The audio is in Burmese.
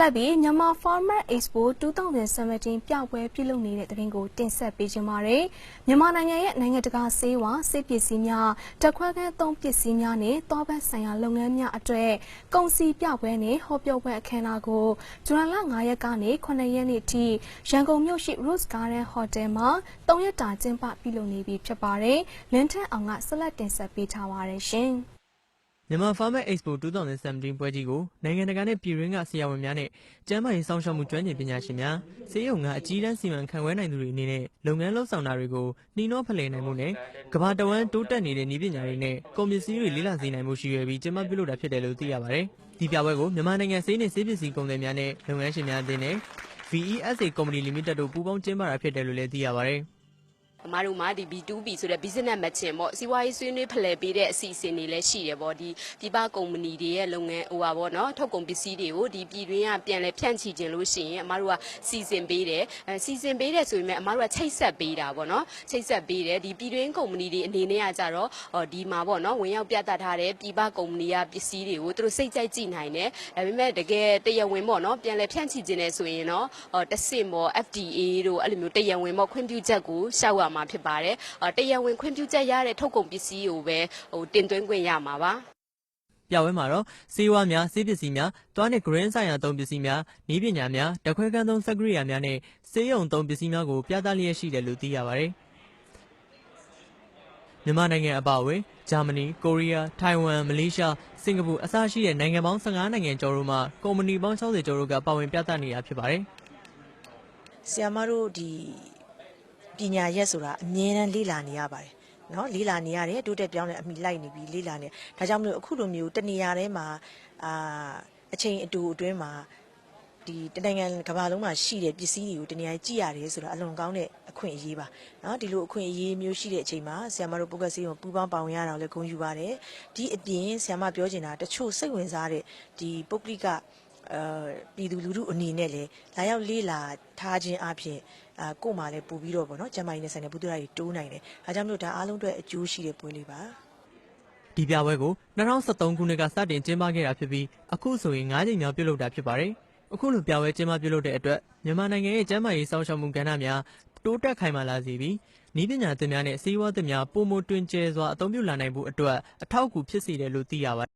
လက်ပြီးမြန်မာ Farmer Expo 2017 ပြပွဲပြုလုပ်နေတဲ့တဲ့တင်ကိုတင်ဆက်ပေးခြင်းပါတယ်။မြန်မာနိုင်ငံရဲ့နိုင်ငံတကာဆေးဝါးဆေးပစ္စည်းများတက်ခွဲခန်းသုံးပစ္စည်းများနဲ့တောဘက်ဆိုင်ရာလုပ်ငန်းများအတွက်ကုန်စည်ပြပွဲနဲ့ဟောပြောပွဲအခမ်းအနားကိုဇွန်လ9ရက်ကနေ9ရက်နေ့ထိရန်ကုန်မြို့ရှိ Rose Garden Hotel မှာ3ရက်တာကျင်းပပြုလုပ်နေပြီဖြစ်ပါတယ်။လင်းထက်အောင်ကဆက်လက်တင်ဆက်ပေးထားပါတယ်ရှင်။ မြန်မာ Farmer Expo 2017 ပွဲကြီးကိုနိုင်ငံတကာနဲ့ပြည်တွင်းကဆရာဝန်များနဲ့ကျန်းမာရေးစောင့်ရှောက်မှုကျွမ်းကျင်ပညာရှင်များဆေးရုံကအကြီးတန်းစီမံခန့်ခွဲနိုင်သူတွေအနေနဲ့လုပ်ငန်းလုပ်ဆောင်တာတွေကိုနှီးနှောဖလှယ်နိုင်မှုနဲ့ကမ္ဘာတဝန်းတိုးတက်နေတဲ့နည်းပညာတွေနဲ့ကုန်ပစ္စည်းတွေလေ့လာစေနိုင်မှုရှိရပြီးကျင်းပပြုလုပ်တာဖြစ်တယ်လို့သိရပါတယ်။ဒီပြပွဲကိုမြန်မာနိုင်ငံဆေးနဲ့ဆေးပစ္စည်းကုန်သည်များနဲ့လုပ်ငန်းရှင်များအသင်းနဲ့ VESA Company Limited တို့ပူးပေါင်းကျင်းပတာဖြစ်တယ်လို့လည်းသိရပါတယ်။အမားတို့မှာဒီ B2B ဆိုတဲ့ business matching ပေါ့စီးပွားရေးဆွေးနွေးဖလှယ်ပေးတဲ့အစီအစဉ်တွေလည်းရှိတယ်ပေါ့ဒီပြည်ပကုမ္ပဏီတွေရဲ့လုပ်ငန်းဟိုပါပေါ့နော်ထုတ်ကုန်ပစ္စည်းတွေကိုဒီပြည်တွင်းကပြန်လဲဖြန့်ချီခြင်းလို့ရှိရင်အမားတို့ကစီစဉ်ပေးတယ်စီစဉ်ပေးတယ်ဆိုပေမဲ့အမားတို့ကချိတ်ဆက်ပေးတာပေါ့နော်ချိတ်ဆက်ပေးတယ်ဒီပြည်တွင်းကုမ္ပဏီတွေအနေနဲ့ကကြတော့ဒီမှာပေါ့နော်ဝင်ရောက်ပြသထားတဲ့ပြည်ပကုမ္ပဏီကပစ္စည်းတွေကိုသူတို့စိတ်ကြိုက်ကြည့်နိုင်တယ်ဒါပေမဲ့တကယ်တရားဝင်ပေါ့နော်ပြန်လဲဖြန့်ချီခြင်းနဲ့ဆိုရင်တော့တဆင့်ပေါ့ FDA တို့အဲ့လိုမျိုးတရားဝင်ပေါ့ခွင့်ပြုချက်ကိုရှောက်ရမှာဖြစ်ပါတယ်တရားဝင်ခွင့်ပြုချက်ရတဲ့ထုတ်ကုန်ပစ္စည်းကိုပဲတင်သွင်းခွင့်ရမှာပါပြပွဲမှာတော့ဆေးဝါးများဆေးပစ္စည်းများတွားနဲ့ green ဆိုင်ရာသုံးပစ္စည်းများနည်းပညာများဓာတ်ခွဲခန်းသုံးစက်ကိရိယာများနဲ့ဆေးရုံသုံးပစ္စည်းများကိုပြသလျက်ရှိတယ်လို့သိရပါတယ်မြန်မာနိုင်ငံအပါအဝင်ဂျာမနီကိုရီးယားထိုင်ဝမ်မလေးရှားစင်ကာပူအစရှိတဲ့နိုင်ငံပေါင်း15နိုင်ငံကျော်တို့မှကုမ္ပဏီပေါင်း60ကျော်တို့ကပါဝင်ပြသနေတာဖြစ်ပါတယ်ဆရာမတို့ဒီပညာရက်ဆိုတာအမြဲတမ်းလေ့လာနေရပါတယ်နော်လေ့လာနေရတယ်တိုးတက်ပြောင်းလဲအမိလိုက်နေပြီးလေ့လာနေဒါကြောင့်မလို့အခုလိုမျိုးတနေရာထဲမှာအချိန်အတူအတွင်းမှာဒီတနိုင်ငံကမ္ဘာလုံးမှာရှိတဲ့ပစ္စည်းတွေကိုတနေရာကြည့်ရတယ်ဆိုတာအလွန်ကောင်းတဲ့အခွင့်အရေးပါနော်ဒီလိုအခွင့်အရေးမျိုးရှိတဲ့အချိန်မှာဆရာမတို့ပုဂ္ဂဆေးကိုပူးပေါင်းပါဝင်ရတာလည်းဂုဏ်ယူပါတယ်ဒီအပြင်ဆရာမပြောချင်တာတချို့စိတ်ဝင်စားတဲ့ဒီပုဂ္ဂလိကပြည်သူလူထုအနေနဲ့လည်းလာရောက်လေးလာထားခြင်းအပြင်ကို့မှာလည်းပို့ပြီးတော့ပေါ့နော်ကျမကြီးနဲ့ဆိုင်တဲ့ဘုဒ္ဓရာကြီးတိုးနိုင်တယ်။ဒါကြောင့်မလို့ဒါအားလုံးအတွက်အကျိုးရှိတဲ့ပွဲလေးပါ။ဒီပြပွဲကို2013ခုနှစ်ကစတင်ကျင်းပခဲ့တာဖြစ်ပြီးအခုဆိုရင်9ကြိမ်မြောက်ပြုလုပ်တာဖြစ်ပါတယ်။အခုလိုပြပွဲကျင်းပပြုလုပ်တဲ့အတွက်မြန်မာနိုင်ငံရဲ့ကျန်းမာရေးစောင့်ရှောက်မှုကဏ္ဍများတိုးတက်ခိုင်မာလာစေပြီးနည်းပညာသစ်များနဲ့ဆေးဝါးသစ်များပုံမတွင်ကျဲစွာအသုံးပြုလာနိုင်ဖို့အတွက်အထောက်အကူဖြစ်စေတယ်လို့သိရပါတယ်